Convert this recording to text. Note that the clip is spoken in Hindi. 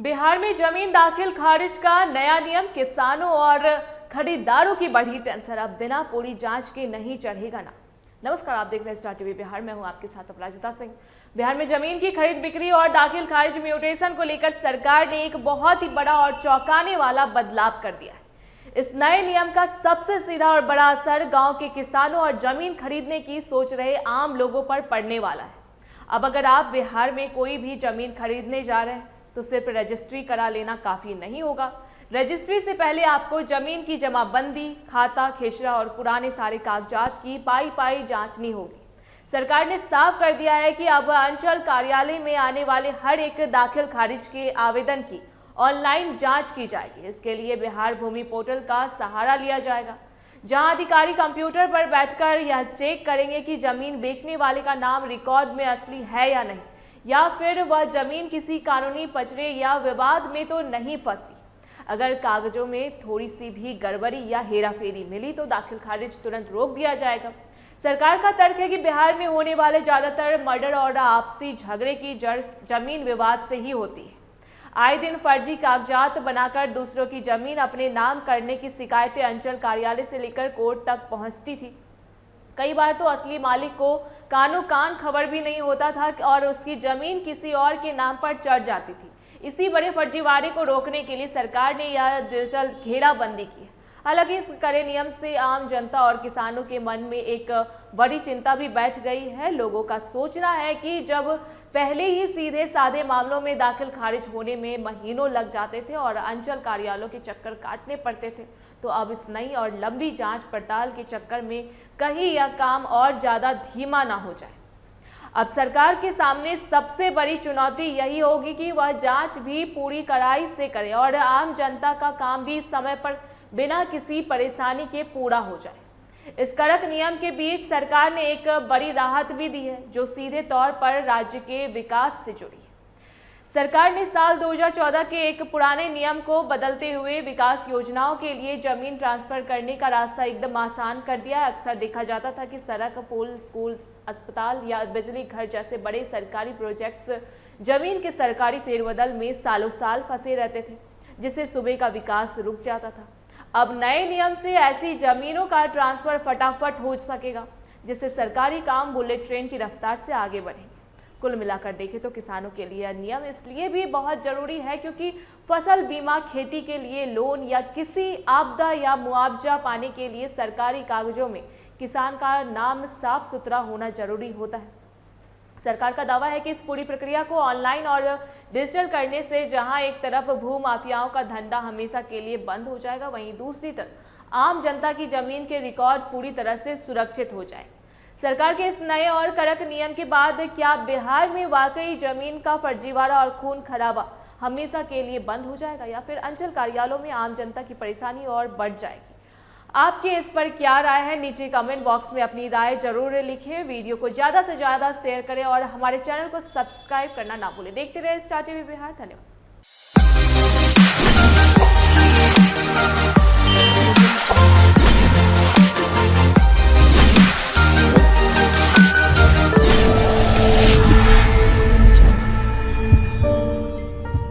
बिहार में जमीन दाखिल खारिज का नया नियम, किसानों और खरीदारों की बढ़ी टेंशन। अब बिना पूरी जांच के नहीं चढ़ेगा ना। नमस्कार, आप देख रहे हैं स्टार टीवी बिहार। मैं हूं आपके साथ अपराजिता सिंह। बिहार में जमीन की खरीद बिक्री और दाखिल खारिज म्यूटेशन को लेकर सरकार ने एक बहुत ही बड़ा और चौंकाने वाला बदलाव कर दिया है। इस नए नियम का सबसे सीधा और बड़ा असर गांव के किसानों और जमीन खरीदने की सोच रहे आम लोगों पर पड़ने वाला है। अब अगर आप बिहार में कोई भी जमीन खरीदने जा रहे हैं तो सिर्फ रजिस्ट्री करा लेना काफी नहीं होगा। रजिस्ट्री से पहले आपको जमीन की जमाबंदी, खाता, खेसरा और पुराने सारे कागजात की पाई जांचनी होगी। सरकार ने साफ कर दिया है कि अब अंचल कार्यालय में आने वाले हर एक दाखिल खारिज के आवेदन की ऑनलाइन जांच की जाएगी। इसके लिए बिहार भूमि पोर्टल का सहारा लिया जाएगा, जहां अधिकारी कंप्यूटर पर बैठकर यह चेक करेंगे कि जमीन बेचने वाले का नाम रिकॉर्ड में असली है या नहीं, या फिर वह जमीन किसी कानूनी पचड़े या विवाद में तो नहीं फंसी। अगर कागजों में थोड़ी सी भी गड़बड़ी या हेराफेरी मिली तो दाखिल खारिज तुरंत रोक दिया जाएगा। सरकार का तर्क है कि बिहार में होने वाले ज्यादातर मर्डर और आपसी झगड़े की जड़ जमीन विवाद से ही होती है। आए दिन फर्जी कागजात बनाकर दूसरों की जमीन अपने नाम करने की शिकायतें अंचल कार्यालय से लेकर कोर्ट तक पहुंचती थी। कई बार तो असली मालिक को कानो कान खबर भी नहीं होता था और उसकी जमीन किसी और के नाम पर चढ़ जाती थी। इसी बड़े फर्जीवाड़े को रोकने के लिए सरकार ने यह डिजिटल घेराबंदी की है। हालांकि इस कड़े नियम से आम जनता और किसानों के मन में एक बड़ी चिंता भी बैठ गई है। लोगों का सोचना है कि जब पहले ही सीधे साधे मामलों में दाखिल खारिज होने में महीनों लग जाते थे और अंचल कार्यालयों के चक्कर काटने पड़ते थे, तो अब इस नई और लंबी जांच पड़ताल के चक्कर में कहीं यह काम और ज्यादा धीमा ना हो जाए। अब सरकार के सामने सबसे बड़ी चुनौती यही होगी कि वह जांच भी पूरी कड़ाई से करे और आम जनता का काम भी समय पर बिना किसी परेशानी के पूरा हो जाए। इस कड़क नियम के बीच सरकार ने एक बड़ी राहत भी दी है, जो सीधे तौर पर राज्य के विकास से जुड़ी है। सरकार ने साल 2014 के एक पुराने नियम को बदलते हुए विकास योजनाओं के लिए जमीन ट्रांसफर करने का रास्ता एकदम आसान कर दिया है। अक्सर देखा जाता था कि सड़क, पुल, स्कूल, अस्पताल या बिजली घर जैसे बड़े सरकारी प्रोजेक्ट्स जमीन के सरकारी फेरबदल में सालों साल फंसे रहते थे, जिससे सूबे का विकास रुक जाता था। अब नए नियम से ऐसी जमीनों का ट्रांसफर फटाफट हो सकेगा, जिससे सरकारी काम बुलेट ट्रेन की रफ्तार से आगे बढ़ेंगे। कुल मिलाकर देखें तो किसानों के लिए यह नियम इसलिए भी बहुत जरूरी है क्योंकि फसल बीमा, खेती के लिए लोन या किसी आपदा या मुआवजा पाने के लिए सरकारी कागजों में किसान का नाम साफ सुथरा होना जरूरी होता है। सरकार का दावा है कि इस पूरी प्रक्रिया को ऑनलाइन और डिजिटल करने से जहां एक तरफ भू माफियाओं का धंधा हमेशा के लिए बंद हो जाएगा, वहीं दूसरी तरफ आम जनता की जमीन के रिकॉर्ड पूरी तरह से सुरक्षित हो जाए। सरकार के इस नए और कड़क नियम के बाद क्या बिहार में वाकई जमीन का फर्जीवाड़ा और खून खराबा हमेशा के लिए बंद हो जाएगा, या फिर अंचल कार्यालयों में आम जनता की परेशानी और बढ़ जाएगी? आपके इस पर क्या राय है? नीचे कमेंट बॉक्स में अपनी राय जरूर लिखें। वीडियो को ज़्यादा से ज़्यादा शेयर करें और हमारे चैनल को सब्सक्राइब करना ना भूलें। देखते रहे स्टार टीवी बिहार। धन्यवाद।